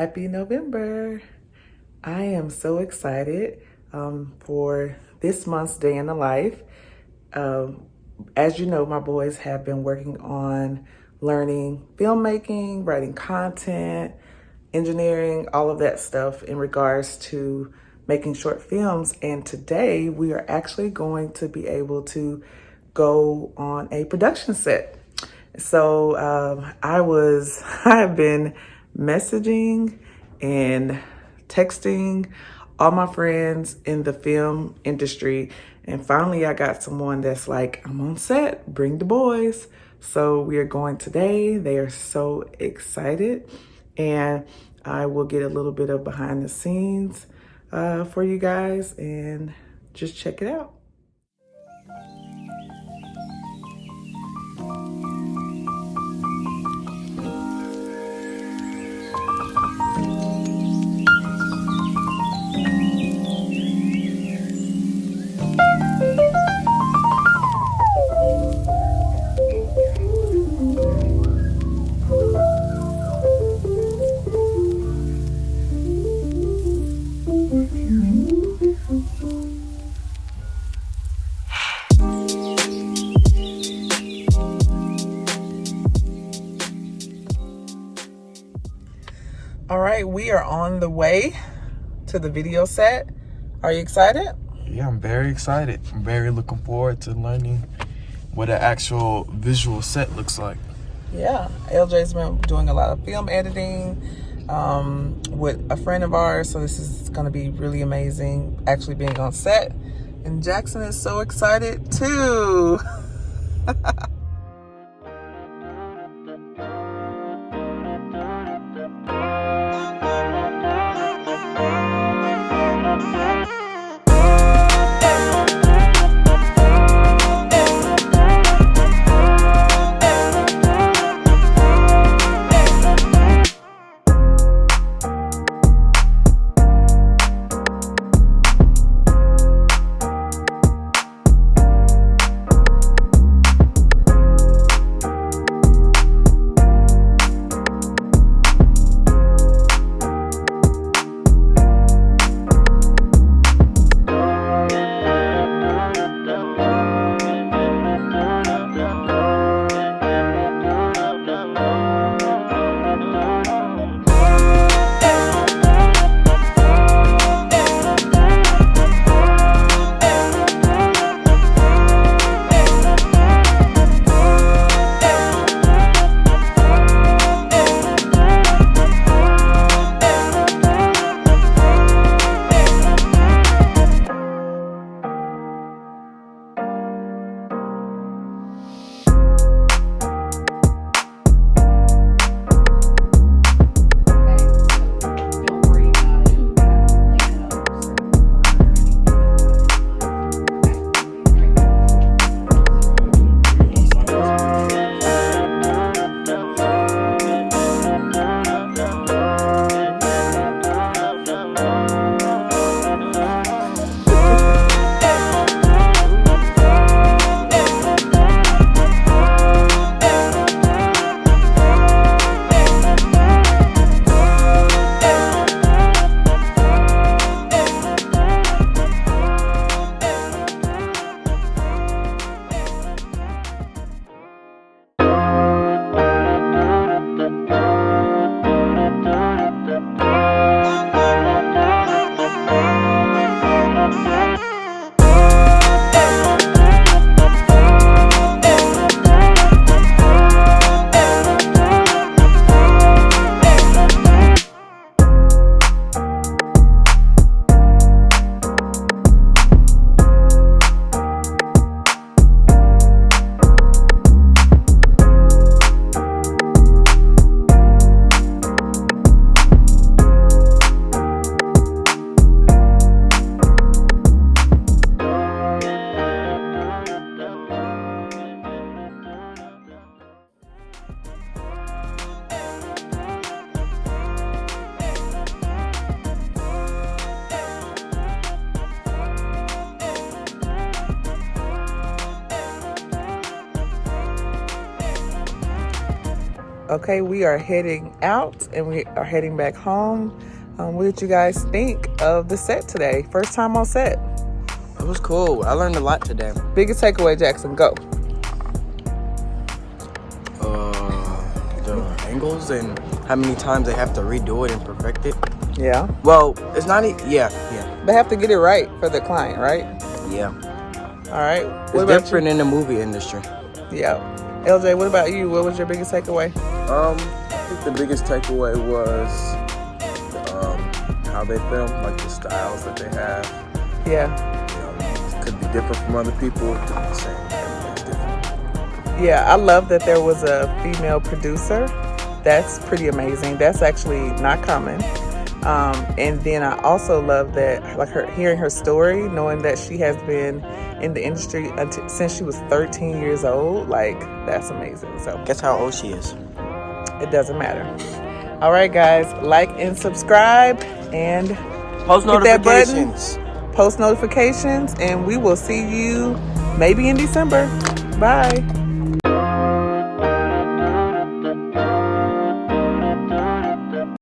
Happy November. I am so excited for this month's day in the life. As you know, my boys have been working on learning filmmaking, writing content, engineering, all of that stuff in regards to making short films. And today we are actually going to be able to go on a production set. So I have been messaging and texting all my friends in the film industry. And finally I got someone that's like, I'm on set, bring the boys. So we are going today. They are so excited. And I will get a little bit of behind the scenes for you guys and just check it out. All right, we are on the way to the video set. Are you excited? Yeah, I'm very excited. I'm very looking forward to learning what an actual visual set looks like. Yeah, LJ's been doing a lot of film editing with a friend of ours, so this is going to be really amazing actually being on set. And Jackson is so excited too. Okay, we are heading out and we are heading back home. What did you guys think of the set today? First time on set. It was cool. I learned a lot today. Biggest takeaway, Jackson, go. The angles and how many times they have to redo it and perfect it. Yeah. Well, it's not. Yeah. They have to get it right for the client, right? Yeah. All right. It's different in the movie industry. Yeah. LJ, what about you? What was your biggest takeaway? I think the biggest takeaway was how they film, like the styles that they have. Yeah. It could be different from other people. It could be the same. Everything's different. Yeah, I love that there was a female producer. That's pretty amazing. That's actually not common. And then I also love that, like hearing her story, knowing that she has been in the industry since she was 13 years old. Like, that's amazing. So Guess how old she is? it doesn't matter. All right, guys, like and subscribe and Post hit that button. notifications. Post notifications, and we will see you maybe in December. Bye.